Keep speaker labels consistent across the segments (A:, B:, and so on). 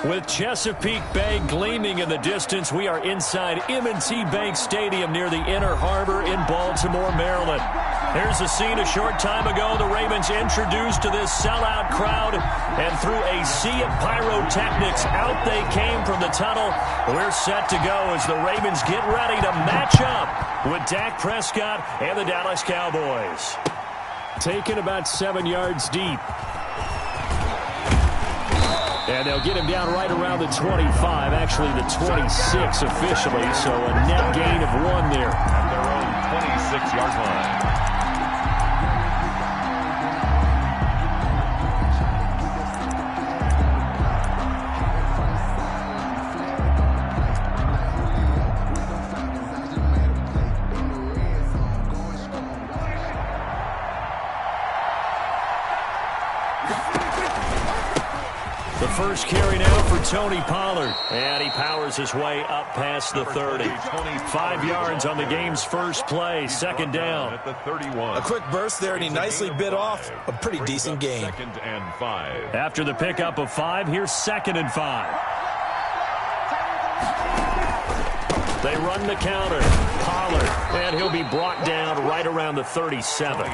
A: With Chesapeake Bay gleaming in the distance, we are inside M&T Bank Stadium near the Inner Harbor in Baltimore, Maryland. Here's the scene a short time ago. The Ravens introduced to this sellout crowd, and through a sea of pyrotechnics, out they came from the tunnel. We're set to go as the Ravens get ready to match up with Dak Prescott and the Dallas Cowboys. Taken about 7 yards deep. And they'll get him down right around the 25, actually the 26 officially, so a net gain of 1 there.
B: At their own 26-yard line.
A: First carry now for Tony Pollard, and he powers his way up past the 30. 5 yards on the game's first play, second down.
B: At the 31.
C: A quick burst there, and he nicely bit off a pretty decent gain.
B: Second and 5.
A: After the pickup of 5, here's 2nd and 5. They run the counter. Pollard, and he'll be brought down right around the 37.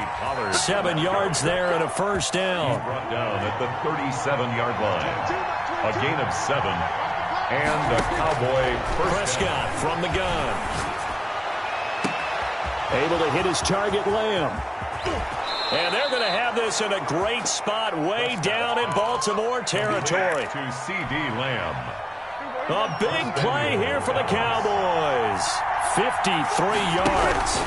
A: 7 yards there and a first down.
B: He's brought down at the 37-yard line. A gain of 7. And a Cowboy first
A: Prescott
B: down.
A: from the gun. Able to hit his target, Lamb. And they're going to have this in a great spot way down in Baltimore territory.
B: To C.D. Lamb.
A: A big play here for the Cowboys. 53 yards.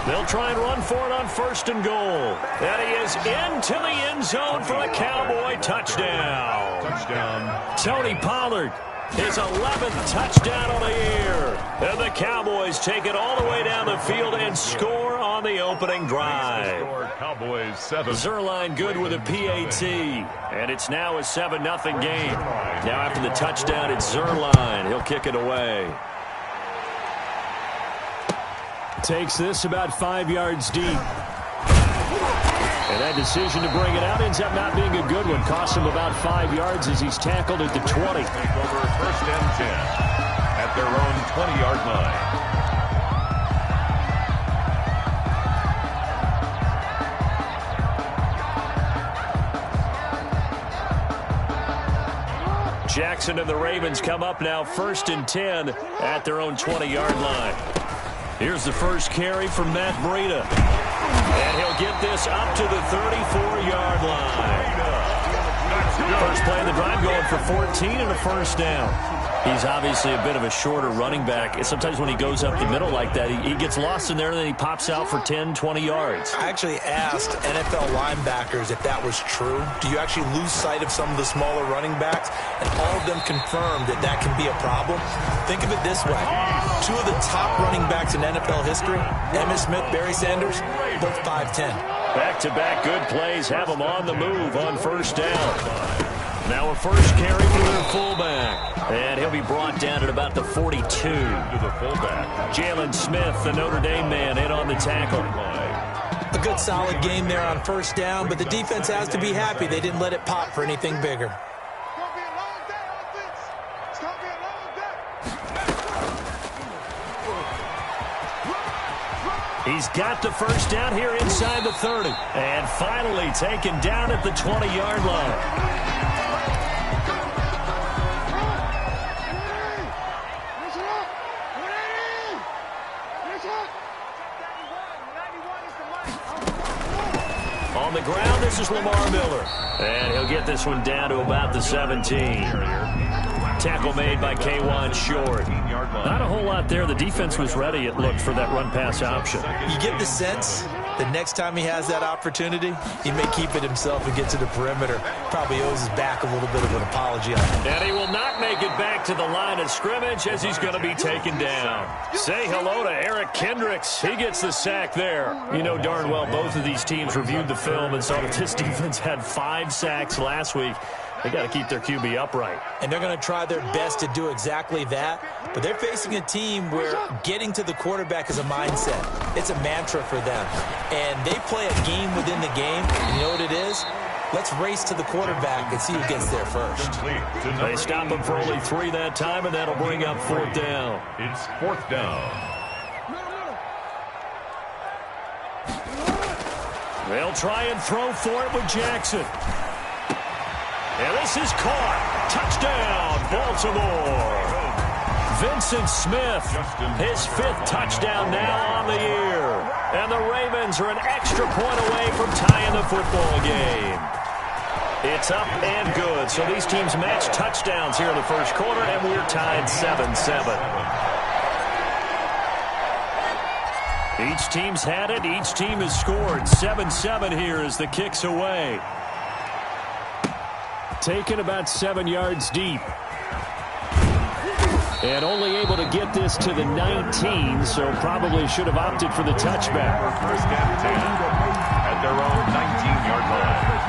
A: They'll try and run for it on 1st and goal. And he is into the end zone for the Cowboy touchdown.
B: Touchdown.
A: Tony Pollard, his 11th touchdown on the year. And the Cowboys take it all the way down the field and score on the opening drive.
B: Cowboys 7.
A: Zerline good with a PAT. And it's now a 7-0 game. Now after the touchdown, it's Zerline. He'll kick it away. Takes this about 5 yards deep. And that decision to bring it out ends up not being a good one. Costs him about 5 yards as he's tackled at the 20.
B: Take over 1st and 10 at their own 20-yard line.
A: Jackson and the Ravens come up now 1st and 10 at their own 20-yard line. Here's the first carry from Matt Breida. And he'll get this up to the 34-yard line. First play of the drive going for 14 and a first down. He's obviously a bit of a shorter running back. Sometimes when he goes up the middle like that, he gets lost in there, and then he pops out for 10, 20 yards.
C: I actually asked NFL linebackers if that was true. Do you actually lose sight of some of the smaller running backs? And all of them confirmed that that can be a problem. Think of it this way. 2 of the top running backs in NFL history, Emmitt Smith, Barry Sanders, both 5'10".
A: Back-to-back good plays have them on the move on first down. Now a first carry for their fullback. And he'll be brought down at about the 42.
B: To the fullback.
A: Jalen Smith, the Notre Dame man, in on the tackle.
C: A good solid game there on first down, but the defense has to be happy they didn't let it pop for anything bigger.
A: He's got the first down here inside the 30. And finally taken down at the 20-yard line. On the ground, this is Lamar Miller. And he'll get this one down to about the 17. Tackle made by K'Wan Short. Not a whole lot there. The defense was ready, it looked, for that run-pass option.
C: You get the sense the next time he has that opportunity, he may keep it himself and get to the perimeter. Probably owes his back a little bit of an apology on it.
A: And he will not make it back to the line of scrimmage as he's going to be taken down. Say hello to Eric Kendricks. He gets the sack there. You know darn well both of these teams reviewed the film and saw that this defense had 5 sacks last week. They got to keep their QB upright.
C: And they're going to try their best to do exactly that. But they're facing a team where getting to the quarterback is a mindset. It's a mantra for them. And they play a game within the game. And you know what it is? Let's race to the quarterback and see who gets there first.
A: They stop him for only 3 that time, and that'll bring up 4th down.
B: It's 4th down.
A: They'll try and throw for it with Jackson. And this is caught. Touchdown, Baltimore. Vincent Smith, his 5th touchdown now on the year. And the Ravens are an extra point away from tying the football game. It's up and good. So these teams match touchdowns here in the first quarter, and we're tied 7-7. Each team's had it. Each team has scored. 7-7 here as the kick's away. Taken about 7 yards deep. And only able to get this to the 19, so probably should have opted for the touchback.
B: First and 10 at their own 19-yard line.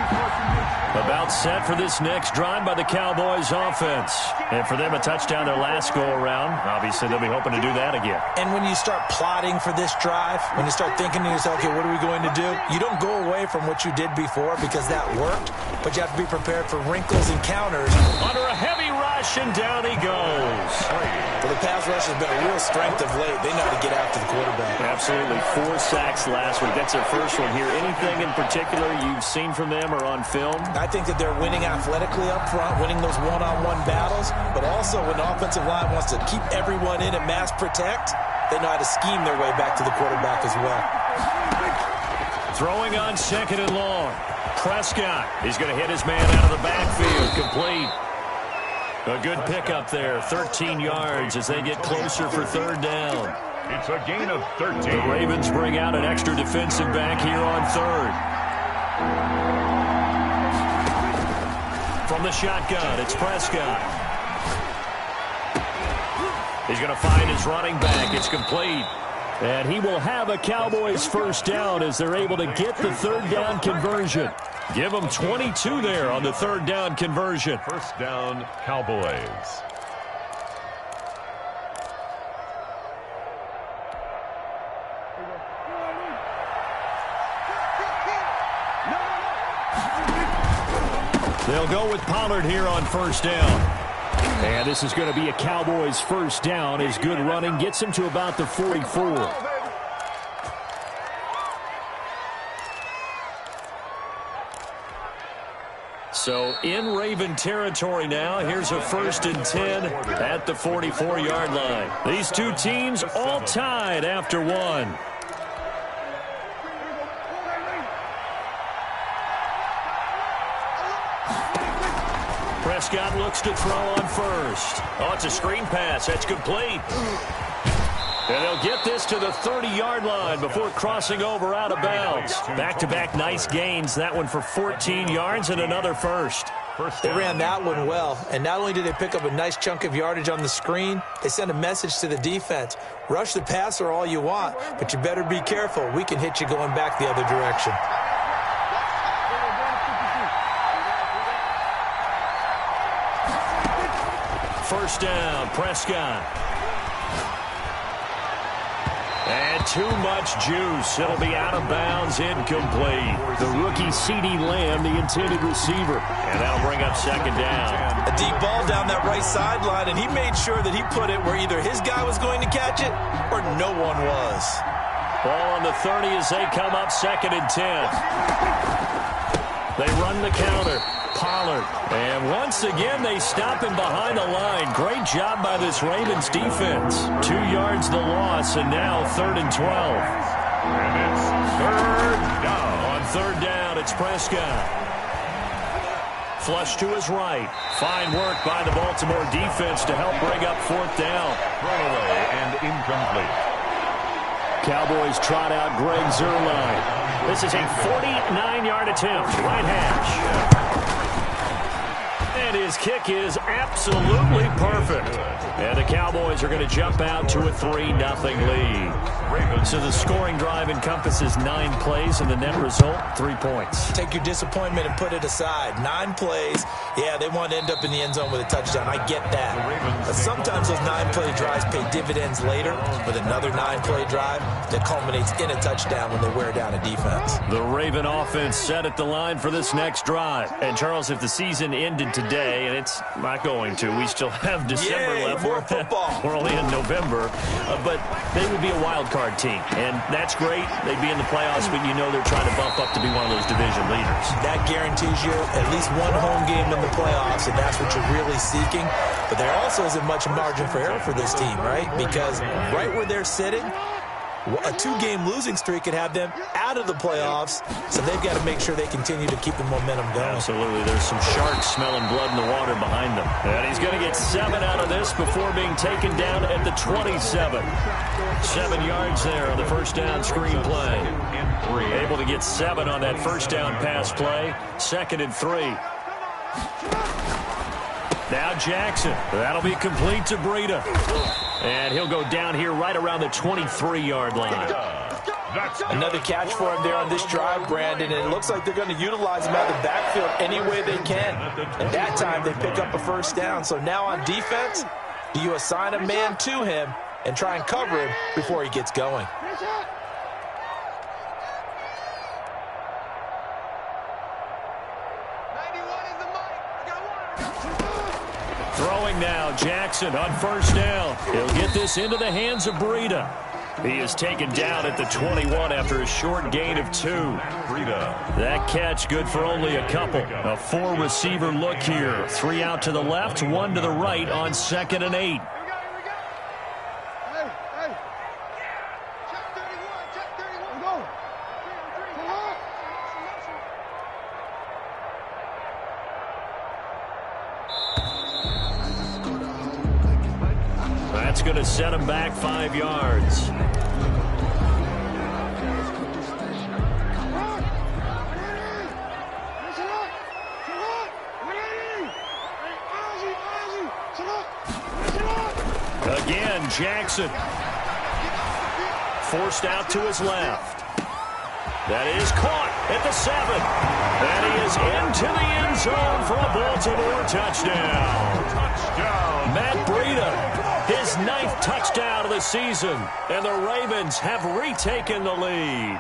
A: About set for this next drive by the Cowboys offense. And for them, a touchdown their last go-around. Obviously, they'll be hoping to do that again.
C: And when you start plotting for this drive, when you start thinking to yourself, okay, what are we going to do? You don't go away from what you did before because that worked, but you have to be prepared for wrinkles and counters.
A: Under a heavy rush, and down he goes.
C: Well, the pass rush has been a real strength of late. They know how to get after the quarterback.
A: Absolutely. 4 sacks last week. That's their first one here. Anything in particular you've seen from them or on film?
C: I think that they're winning athletically up front, winning those one-on-one battles, but also when the offensive line wants to keep everyone in and mass protect, they know how to scheme their way back to the quarterback as well.
A: Throwing on 2nd and long. Prescott. He's going to hit his man out of the backfield. Complete. A good pickup there. 13 yards as they get closer for 3rd down.
B: It's a gain of 13.
A: The Ravens bring out an extra defensive back here on 3rd. From the shotgun, it's Prescott. He's going to find his running back. It's complete. And he will have a Cowboys first down as they're able to get the 3rd down conversion. Give them 22 there on the 3rd down conversion.
B: First down, Cowboys.
A: They'll go with Pollard here on 1st down. And this is going to be a Cowboys first down as good running gets him to about the 44. So in Raven territory now. Here's a 1st and 10 at the 44-yard line. These two teams all tied after 1. Prescott looks to throw on 1st. Oh, it's a screen pass. That's complete. And they'll get this to the 30-yard line before crossing over out of bounds. Back-to-back nice gains. That one for 14 yards and another first.
C: They ran that one well, and not only did they pick up a nice chunk of yardage on the screen, they sent a message to the defense. Rush the passer all you want, but you better be careful. We can hit you going back the other direction.
A: First down, Prescott. And too much juice. It'll be out of bounds, incomplete. The rookie C.D. Lamb, the intended receiver. And that'll bring up 2nd down.
C: A deep ball down that right sideline, and he made sure that he put it where either his guy was going to catch it or no one was.
A: Ball on the 30 as they come up 2nd and 10. They run the counter. Pollard. And once again, they stop him behind the line. Great job by this Ravens defense. 2 yards the loss, and now 3rd and 12.
B: And it's 3rd down.
A: On 3rd down, it's Prescott. Flush to his right. Fine work by the Baltimore defense to help bring up 4th down.
B: Thrown away and incomplete.
A: Cowboys trot out Greg Zuerlein. This is a 49-yard attempt. Right hash. And his kick is absolutely perfect. And the Cowboys are going to jump out to a 3-0 lead. So the scoring drive encompasses 9 plays, and the net result, 3 points.
C: Take your disappointment and put it aside. 9 plays. Yeah, they want to end up in the end zone with a touchdown. I get that. But sometimes those 9-play drives pay dividends later with another 9-play drive that culminates in a touchdown when they wear down a defense.
A: The Raven offense set at the line for this next drive. And, Charles, if the season ended today, and it's not going to, we still have December left.
C: More football.
A: We're only in November. But they would be a wild card team. And that's great. They'd be in the playoffs, but you know they're trying to bump up to be one of those division leaders. That
C: guarantees you at least one home game in the playoffs, and that's what you're really seeking. But there also isn't much margin for error for this team, right? Because right where they're sitting, a 2-game losing streak could have them out of the playoffs, so they've got to make sure they continue to keep the momentum going.
A: Absolutely. There's some sharks smelling blood in the water behind them. And he's going to get 7 out of this before being taken down at the 27. 7 yards there on the first down screen play. Able to get 7 on that first down pass play. 2nd and 3. Now Jackson. That'll be complete to Breida. And he'll go down here right around the 23-yard line.
C: Another catch for him there on this drive, Brandon, and it looks like they're going to utilize him out of the backfield any way they can. At that time, they pick up a first down. So now on defense, do you assign a man to him and try and cover him before he gets going?
A: Throwing now, Jackson on first down. He'll get this into the hands of Breida. He is taken down at the 21 after a short gain of 2. That catch good for only a couple. A 4-receiver look here. 3 out to the left, 1 to the right on 2nd and 8. That's going to set him back 5 yards. Again, Jackson. Forced out to his left. That is caught at the 7. And he is into the end zone for a Baltimore touchdown. Matt Breida, his 9th touchdown of the season. And the Ravens have retaken the lead.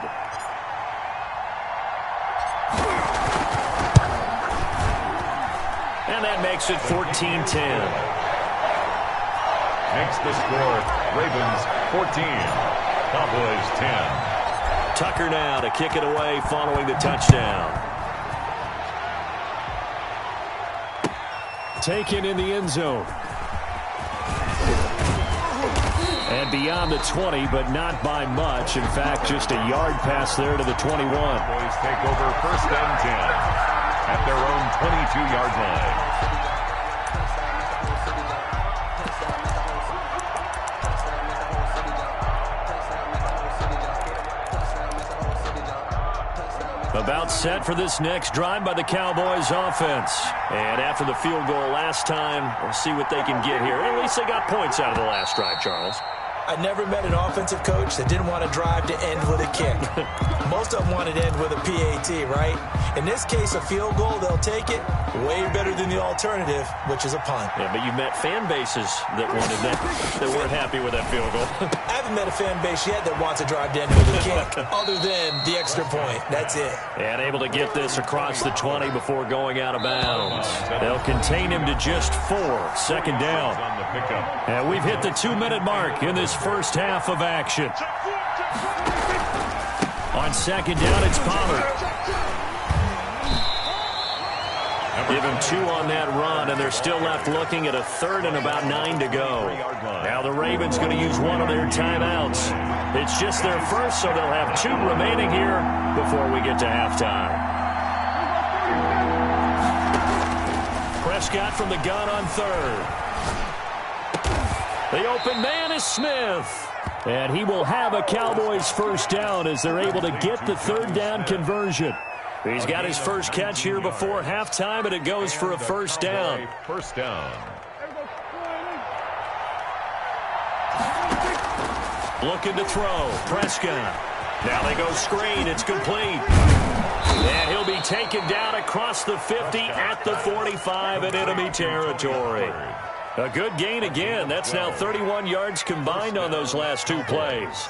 A: And that makes it 14-10.
B: Makes the score Ravens 14, Cowboys 10.
A: Tucker now to kick it away following the touchdown. Taken in the end zone. And beyond the 20, but not by much. In fact, just a yard pass there to the 21.
B: Cowboys take over 1st and 10 at their own 22-yard line.
A: About set for this next drive by the Cowboys offense. And after the field goal last time, we'll see what they can get here. At least they got points out of the last drive, Charles.
C: I never met an offensive coach that didn't want to drive to end with a kick. Most of them wanted to end with a PAT, right? In this case, a field goal, they'll take it. Way better than the alternative, which is a punt.
A: Yeah, but you've met fan bases that wanted that weren't happy with that field goal.
C: I haven't met a fan base yet that wants to drive to end with a kick, other than the extra point. That's it.
A: And able to get this across the 20 before going out of bounds. They'll contain him to just 4. 2nd down. And we've hit the 2-minute mark in this first half of action. On 2nd down, it's Pollard. Give him 2 on that run, and they're still left looking at a 3rd and about 9 to go. Now the Ravens going to use one of their timeouts. It's just their first, so they'll have 2 remaining here before we get to halftime. Prescott from the gun on 3rd. The open man is Smith. And he will have a Cowboys first down as they're able to get the 3rd down conversion. He's got his first catch here before halftime, and it goes for a first down.
B: First down.
A: Looking to throw. Prescott. Now they go screen. It's complete. And he'll be taken down across the 50 at the 45 in enemy territory. A good gain again. That's now 31 yards combined on those last two plays.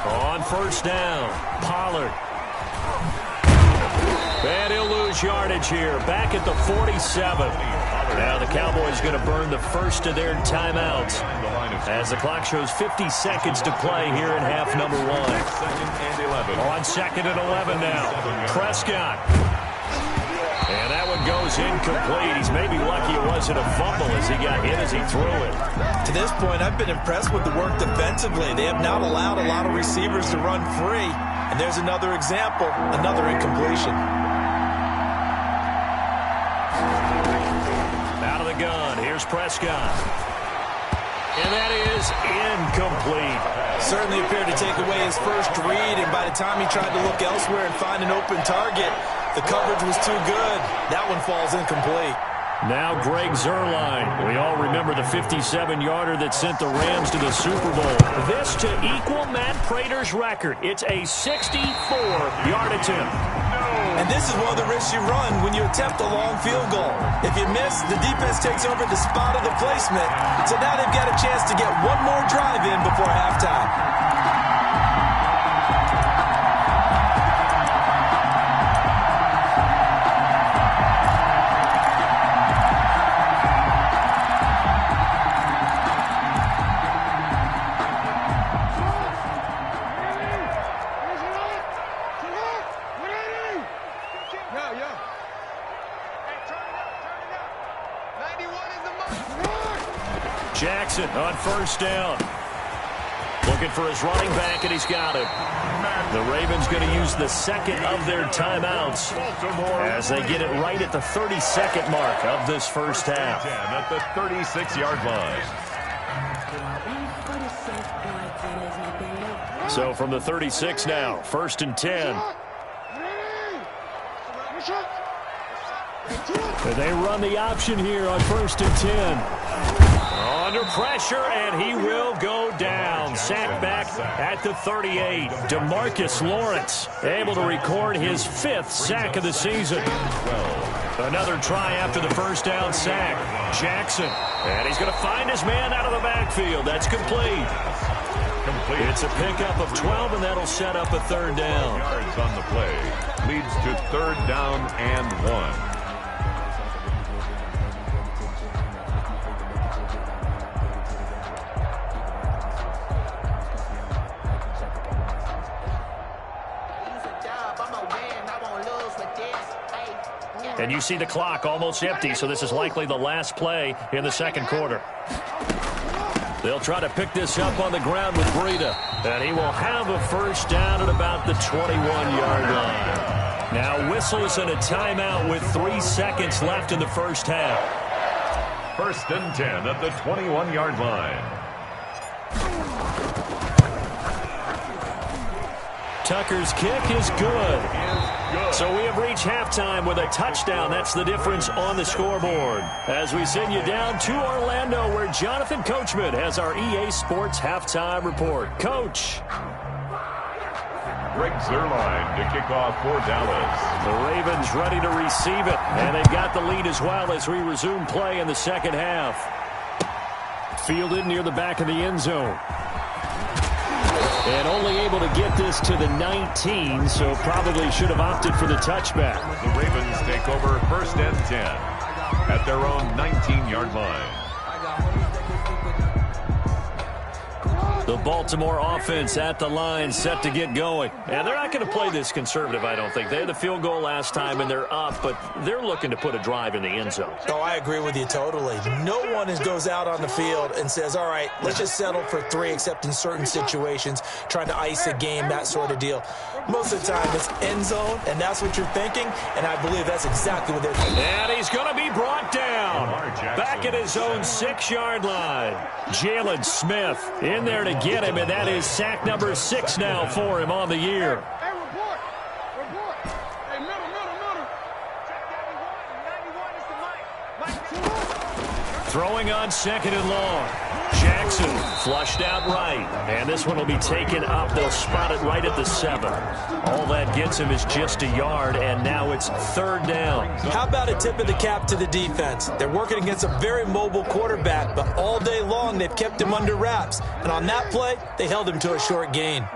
A: On first down, Pollard. And he'll lose yardage here. Back at the 47. Now the Cowboys going to burn the first of their timeouts as the clock shows 50 seconds to play here in half number one. On second and 11 now. Prescott. And that one goes incomplete. He's maybe lucky it wasn't a fumble as he got hit as he threw it.
C: To this point, I've been impressed with the work defensively. They have not allowed a lot of receivers to run free. And there's another example, another incompletion.
A: Out of the gun, here's Prescott. And that is incomplete.
C: Certainly appeared to take away his first read, and by the time he tried to look elsewhere and find an open target, the coverage was too good. That one falls incomplete.
A: Now Greg Zuerlein. We all remember the 57-yarder that sent the Rams to the Super Bowl. This to equal Matt Prater's record. It's a 64-yard attempt.
C: And this is one of the risks you run when you attempt a long field goal. If you miss, the defense takes over the spot of the placement. So now they've got a chance to get one more drive in before halftime.
A: Jackson on first down. Looking for his running back, and he's got it. The Ravens going to use the second of their timeouts as they get it right at the 32nd mark of this first half.
B: At the 36-yard line.
A: So from the 36 now, first and 10. And they run the option here on first and 10. Under pressure, and he will go down. Sacked back at the 38. DeMarcus Lawrence able to record his 5th sack of the season. Another try after the first down sack. Jackson, and he's going to find his man out of the backfield. That's complete. It's a pickup of 12, and that'll set up a third down.
B: Yards on the play leads to third down and 1.
A: And you see the clock almost empty, so this is likely the last play in the second quarter. They'll try to pick this up on the ground with Breida. And he will have a first down at about the 21-yard line. Now whistles and a timeout with 3 seconds left in the first half.
B: First and 10 at the 21-yard line.
A: Tucker's kick is good. So we have reached halftime with a touchdown. That's the difference on the scoreboard. As we send you down to Orlando, where Jonathan Coachman has our EA Sports halftime report. Coach.
B: Greg Zuerlein to kick off for Dallas.
A: The Ravens ready to receive it, and they've got the lead as well as we resume play in the second half. Fielded near the back of the end zone. And only able to get this to the 19, so probably should have opted for the touchback.
B: The Ravens take over first and 10 at their own 19-yard line.
A: The Baltimore offense at the line, set to get going. And they're not going to play this conservative, I don't think. They had the field goal last time, and they're up, but they're looking to put a drive in the end zone.
C: Oh, I agree with you totally. No one goes out on the field and says, all right, let's just settle for 3, except in certain situations, trying to ice a game, that sort of deal. Most of the time, it's end zone, and that's what you're thinking, and I believe that's exactly what they're thinking.
A: And he's going to be brought down back at his own 6-yard line. Jalen Smith in there to get him, and that is sack number 6 now for him on the year. Throwing on 2nd and long. Jackson flushed out right. And this one will be taken up. They'll spot it right at the 7. All that gets him is just a yard, and now it's 3rd down.
C: How about a tip of the cap to the defense? They're working against a very mobile quarterback, but all day long they've kept him under wraps. And on that play, they held him to a short gain.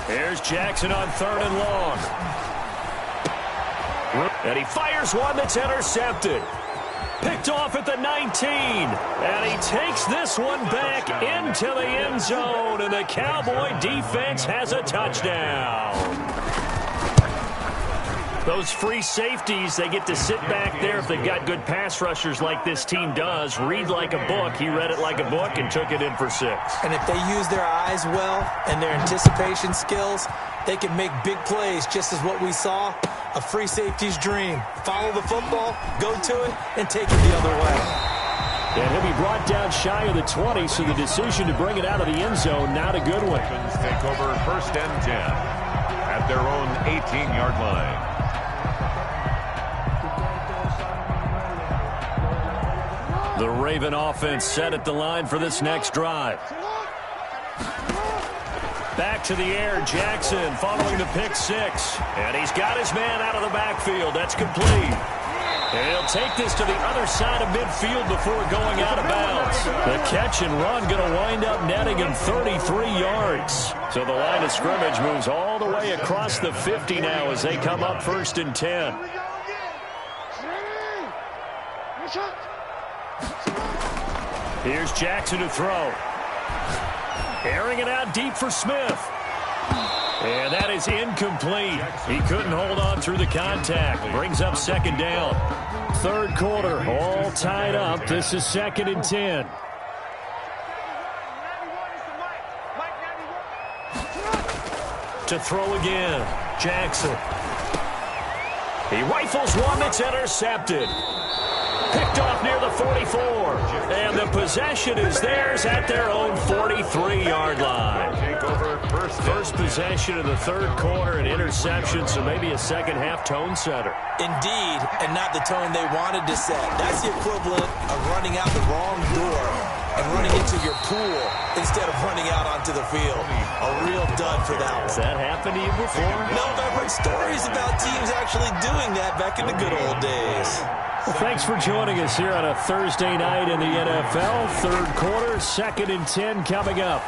A: Here's Jackson on 3rd and long. And he fires one that's intercepted. Picked off at the 19. And he takes this one back into the end zone. And the Cowboy defense has a touchdown. Those free safeties, they get to sit back there if they've got good pass rushers like this team does. Read like a book. He read it like a book and took it in for 6.
C: And if they use their eyes well and their anticipation skills, they can make big plays, just as what we saw, a free safety's dream. Follow the football, go to it, and take it the other way.
A: And he'll be brought down shy of the 20, so the decision to bring it out of the end zone, not a good one.
B: Ravens take over 1st and 10 at their own 18-yard line.
A: The Raven offense set at the line for this next drive. Back to the air, Jackson following the pick 6. And he's got his man out of the backfield. That's complete. And he'll take this to the other side of midfield before going out of bounds. The catch and run going to wind up netting him 33 yards. So the line of scrimmage moves all the way across the 50 now as they come up 1st and 10. Here's Jackson to throw. Airing it out deep for Smith. And that is incomplete. He couldn't hold on through the contact. Brings up 2nd down. 3rd quarter, all tied up. This is 2nd and 10. To throw again, Jackson. He rifles one that's intercepted. Picked off near the 44. And the possession is theirs at their own 43-yard line. First possession of the 3rd quarter, an interception, so maybe a second-half tone setter.
C: Indeed, and not the tone they wanted to set. That's the equivalent of running out the wrong door and running into your pool instead of running out onto the field. A real dud for that one.
A: Has that happened to you before?
C: No, I've heard stories about teams actually doing that back in the good old days.
A: Well, thanks for joining us here on a Thursday night in the NFL. 3rd quarter, 2nd and 10 coming up.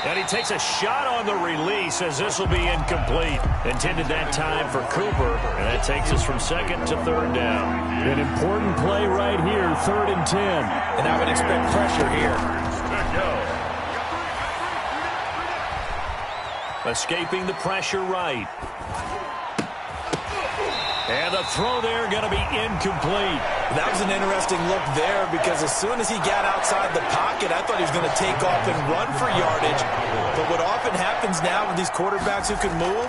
A: And he takes a shot on the release as this will be incomplete. Intended that time for Cooper, and that takes us from 2nd to 3rd down. An important play right here, 3rd and 10.
C: And I would expect pressure here.
A: Escaping the pressure right. And the throw there going to be incomplete.
C: That was an interesting look there because as soon as he got outside the pocket, I thought he was going to take off and run for yardage. But what often happens now with these quarterbacks who can move,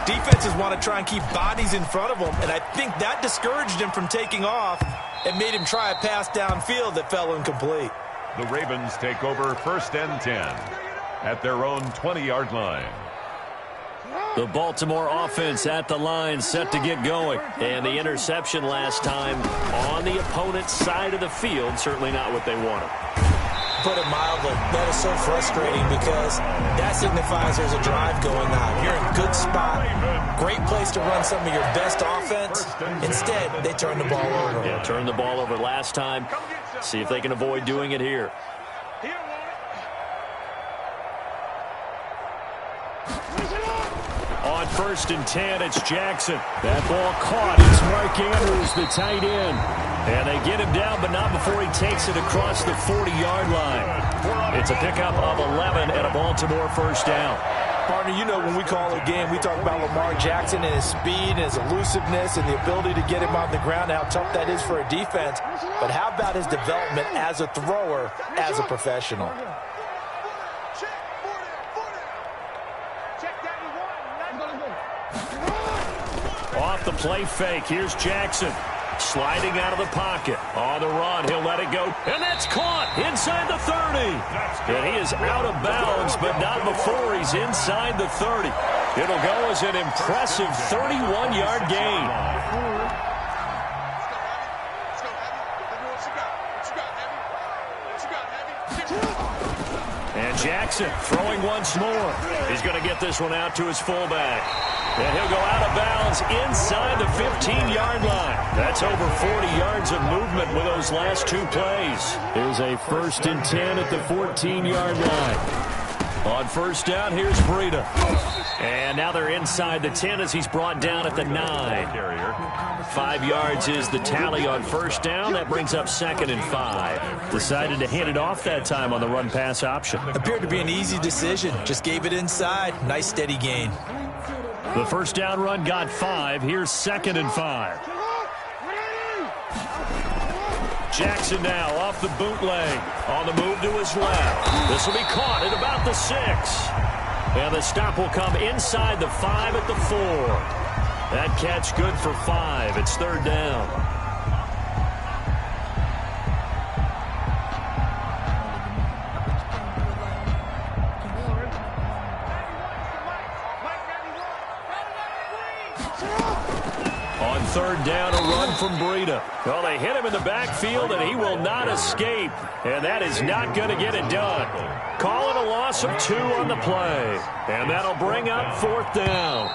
C: defenses want to try and keep bodies in front of them, and I think that discouraged him from taking off and made him try a pass downfield that fell incomplete.
B: The Ravens take over 1st and 10 at their own 20-yard line.
A: The Baltimore offense at the line, set to get going. And the interception last time on the opponent's side of the field, certainly not what they wanted.
C: Put it mildly, that is so frustrating because that signifies there's a drive going on. You're in a good spot, great place to run some of your best offense. Instead, they turn the ball over.
A: Yeah, turned the ball over last time. See if they can avoid doing it here. On 1st and 10, it's Jackson. That ball caught. It's Mark Andrews, the tight end. And they get him down, but not before he takes it across the 40-yard line. It's a pickup of 11 and a Baltimore first down.
C: Partner, you know when we call a game, we talk about Lamar Jackson and his speed and his elusiveness and the ability to get him on the ground and how tough that is for a defense. But how about his development as a thrower, as a professional?
A: Off the play fake, here's Jackson. Sliding out of the pocket. On the run, he'll let it go. And that's caught inside the 30. And he is out of bounds, but not before he's inside the 30. It'll go as an impressive 31-yard gain. And Jackson throwing once more. He's going to get this one out to his fullback. And he'll go out of bounds inside the 15-yard line. That's over 40 yards of movement with those last two plays. There's a 1st and 10 at the 14-yard line. On first down, here's Breida. And now they're inside the 10 as he's brought down at the 9. 5 yards is the tally on first down. That brings up 2nd and 5. Decided to hand it off that time on the run-pass option.
C: Appeared to be an easy decision. Just gave it inside. Nice steady gain.
A: The first down run got 5. Here's 2nd and 5. Jackson now off the bootleg. On the move to his left. This will be caught at about the 6. And the stop will come inside the 5 at the 4. That catch good for 5. It's 3rd down. On 3rd down, a run from Breida. Well, they hit him in the backfield, and he will not escape. And that is not going to get it done. Call it a loss of 2 on the play. And that'll bring up 4th down.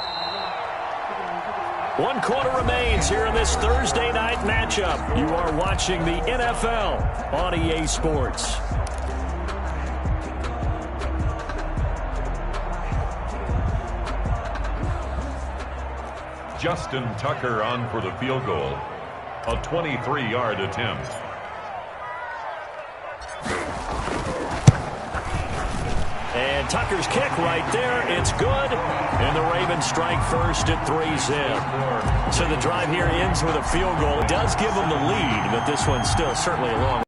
A: 1 quarter remains here in this Thursday night matchup. You are watching the NFL on EA Sports.
B: Justin Tucker on for the field goal. A 23-yard attempt.
A: And Tucker's kick right there. It's good. And the Ravens strike first at 3-zip. So the drive here ends with a field goal. It does give them the lead, but this one's still certainly a long